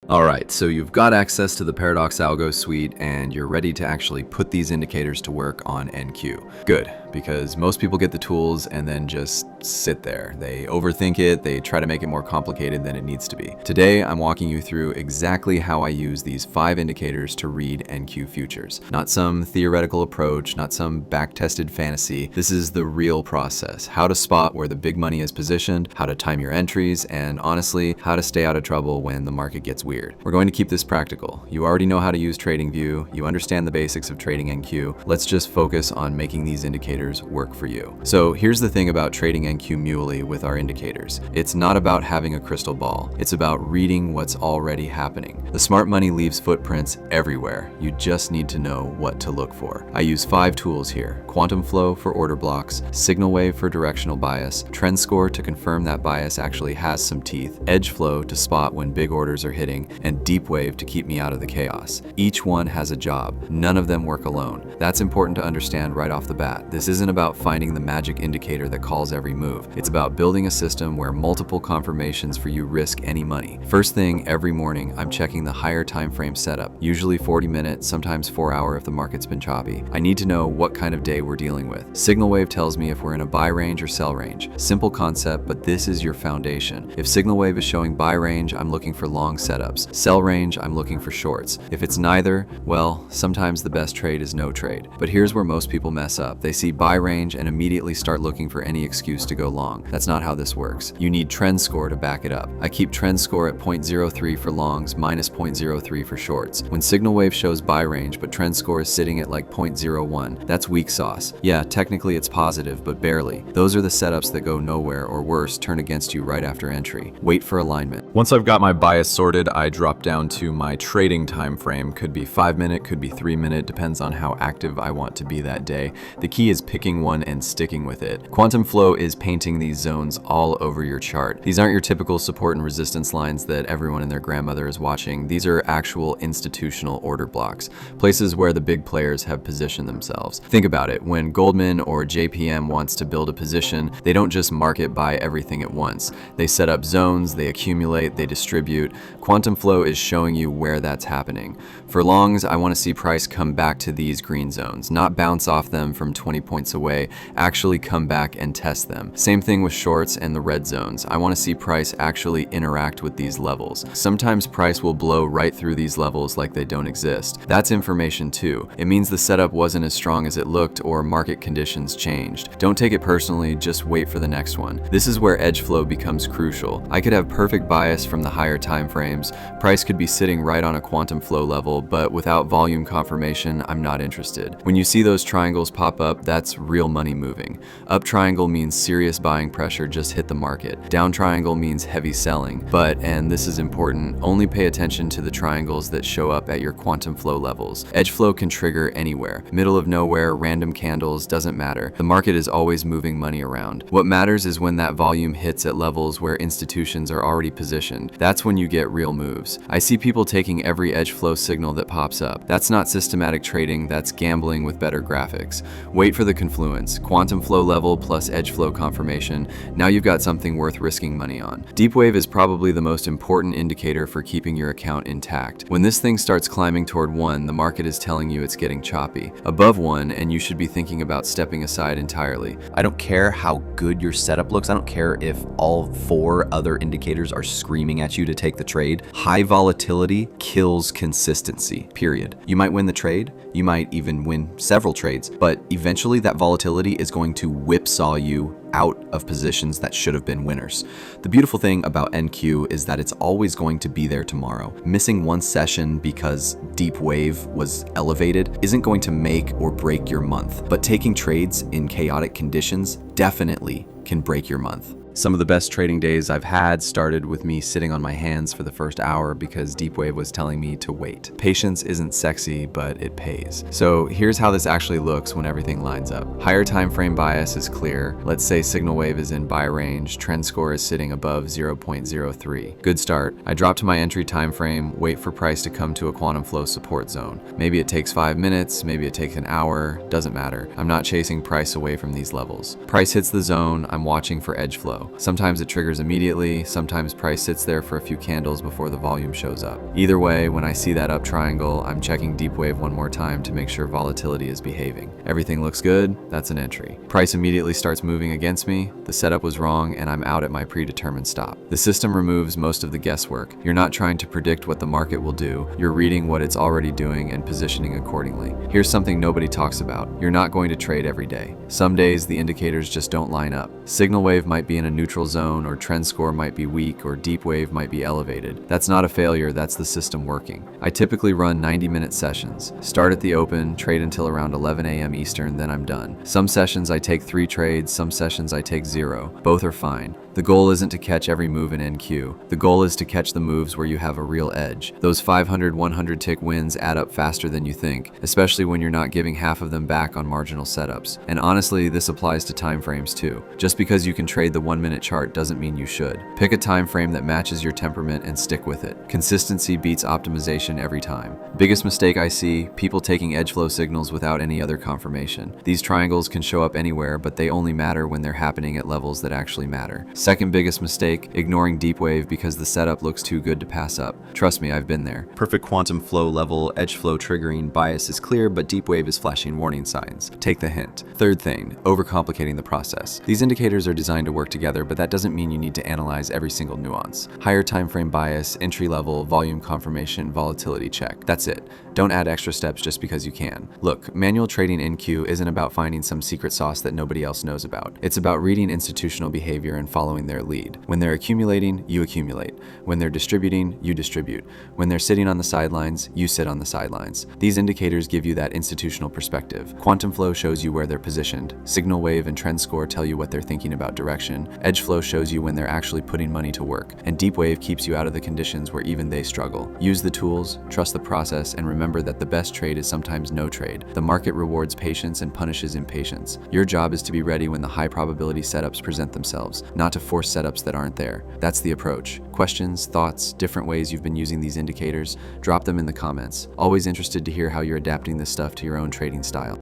All right, so you've got access to the Paradox Algo suite and you're ready to actually put these indicators to work on NQ. Good, because most people get the tools and then just sit there. They overthink it, they try to make it more complicated than it needs to be. Today, I'm walking you through exactly how I use these 5 indicators to read NQ futures. Not some theoretical approach, not some back-tested fantasy. This is the real process. How to spot where the big money is positioned, how to time your entries, and honestly, how to stay out of trouble when the market gets weird. We're going to keep this practical. You already know how to use TradingView, you understand the basics of trading NQ. Let's just focus on making these indicators work for you. So here's the thing about trading NQ Muley with our indicators. It's not about having a crystal ball. It's about reading what's already happening. The smart money leaves footprints everywhere. You just need to know what to look for. I use 5 tools here: Quantum Flow for order blocks, Signal Wave for directional bias, Trend Score to confirm that bias actually has some teeth, Edge Flow to spot when big orders are hitting, and Deep Wave to keep me out of the chaos. Each one has a job. None of them work alone. That's important to understand right off the bat. This isn't about finding the magic indicator that calls every move. It's about building a system where multiple confirmations for you risk any money. First thing every morning, I'm checking the higher time frame setup, usually 40 minutes, sometimes 4 hour if the market's been choppy. I need to know what kind of day we're dealing with. Signal Wave tells me if we're in a buy range or sell range. Simple concept, but this is your foundation. If Signal Wave is showing buy range, I'm looking for long setups. Sell range, I'm looking for shorts. If it's neither, well, sometimes the best trade is no trade. But here's where most people mess up. They see buy range and immediately start looking for any excuse to go long. That's not how this works. You need Trend Score to back it up. I keep Trend Score at 0.03 for longs, minus 0.03 for shorts. When Signal Wave shows buy range, but Trend Score is sitting at like 0.01, that's weak sauce. Yeah, technically it's positive, but barely. Those are the setups that go nowhere, or worse, turn against you right after entry. Wait for alignment. Once I've got my bias sorted, I drop down to my trading time frame. Could be 5 minute, could be 3 minute, depends on how active I want to be that day. The key is picking one and sticking with it. Quantum Flow is painting these zones all over your chart. These aren't your typical support and resistance lines that everyone and their grandmother is watching. These are actual institutional order blocks, places where the big players have positioned themselves. Think about it. When Goldman or JPM wants to build a position, they don't just market buy everything at once. They set up zones, they accumulate, they distribute. Quantum Flow is showing you where that's happening. For longs, I want to see price come back to these green zones, not bounce off them from 20 points away, actually come back and test them. Same thing with shorts and the red zones. I want to see price actually interact with these levels. Sometimes price will blow right through these levels like they don't exist. That's information too. It means the setup wasn't as strong as it looked or market conditions changed. Don't take it personally, just wait for the next one. This is where edge flow becomes crucial. I could have perfect bias from the higher time frames. Price could be sitting right on a quantum flow level, but without volume confirmation, I'm not interested. When you see those triangles pop up, that's real money moving. Up triangle means serious buying pressure just hit the market. Down triangle means heavy selling. But, and this is important, only pay attention to the triangles that show up at your quantum flow levels. Edge flow can trigger anywhere. Middle of nowhere, random candles, doesn't matter. The market is always moving money around. What matters is when that volume hits at levels where institutions are already positioned. That's when you get real moves. I see people taking every edge flow signal that pops up. That's not systematic trading, that's gambling with better graphics. Wait for the confluence. Quantum flow level plus edge flow confirmation. Now you've got something worth risking money on. Deep wave is probably the most important indicator for keeping your account intact. When this thing starts climbing toward 1, the market is telling you it's getting choppy. Above 1, and you should be thinking about stepping aside entirely. I don't care how good your setup looks. I don't care if all 4 other indicators are screaming at you to take the trade. High volatility kills consistency, period. You might win the trade, you might even win several trades, but eventually that volatility is going to whipsaw you out of positions that should have been winners. The beautiful thing about NQ is that it's always going to be there tomorrow. Missing one session because deep wave was elevated isn't going to make or break your month, but taking trades in chaotic conditions definitely can break your month. Some of the best trading days I've had started with me sitting on my hands for the first hour because deep wave was telling me to wait. Patience isn't sexy, but it pays. So here's how this actually looks when everything lines up. Higher time frame bias is clear. Let's say signal wave is in buy range, trend score is sitting above 0.03. Good start. I drop to my entry time frame, wait for price to come to a quantum flow support zone. Maybe it takes 5 minutes, maybe it takes an hour, doesn't matter. I'm not chasing price away from these levels. Price hits the zone, I'm watching for edge flow. though. Sometimes it triggers immediately, sometimes price sits there for a few candles before the volume shows up. Either way, when I see that up triangle, I'm checking deep wave one more time to make sure volatility is behaving. Everything looks good, that's an entry. Price immediately starts moving against me, the setup was wrong, and I'm out at my predetermined stop. The system removes most of the guesswork. You're not trying to predict what the market will do, you're reading what it's already doing and positioning accordingly. Here's something nobody talks about. You're not going to trade every day. Some days the indicators just don't line up. Signal wave might be in a neutral zone, or trend score might be weak, or deep wave might be elevated. That's not a failure, that's the system working. I typically run 90-minute sessions. Start at the open, trade until around 11 a.m. Eastern, then I'm done. Some sessions I take 3 trades, some sessions I take 0. Both are fine. The goal isn't to catch every move in NQ. The goal is to catch the moves where you have a real edge. Those 500, 100 tick wins add up faster than you think, especially when you're not giving half of them back on marginal setups. And honestly, this applies to timeframes too. Just because you can trade the 1-minute chart doesn't mean you should. Pick a time frame that matches your temperament and stick with it. Consistency beats optimization every time. Biggest mistake I see, people taking edge flow signals without any other confirmation. These triangles can show up anywhere, but they only matter when they're happening at levels that actually matter. Second biggest mistake, ignoring deep wave because the setup looks too good to pass up. Trust me, I've been there. Perfect quantum flow level, edge flow triggering, bias is clear, but deep wave is flashing warning signs. Take the hint. Third thing, overcomplicating the process. These indicators are designed to work together, but that doesn't mean you need to analyze every single nuance. Higher time frame bias, entry level, volume confirmation, volatility check. That's it. Don't add extra steps just because you can. Look, manual trading NQ isn't about finding some secret sauce that nobody else knows about. It's about reading institutional behavior and following their lead. When they're accumulating, you accumulate. When they're distributing, you distribute. When they're sitting on the sidelines, you sit on the sidelines. These indicators give you that institutional perspective. Quantum flow shows you where they're positioned. Signal wave and trend score tell you what they're thinking about direction. Edge flow shows you when they're actually putting money to work. And deep wave keeps you out of the conditions where even they struggle. Use the tools, trust the process, and remember that the best trade is sometimes no trade. The market rewards patience and punishes impatience. Your job is to be ready when the high probability setups present themselves, not to force setups that aren't there. That's the approach. Questions, thoughts, different ways you've been using these indicators, drop them in the comments. Always interested to hear how you're adapting this stuff to your own trading style.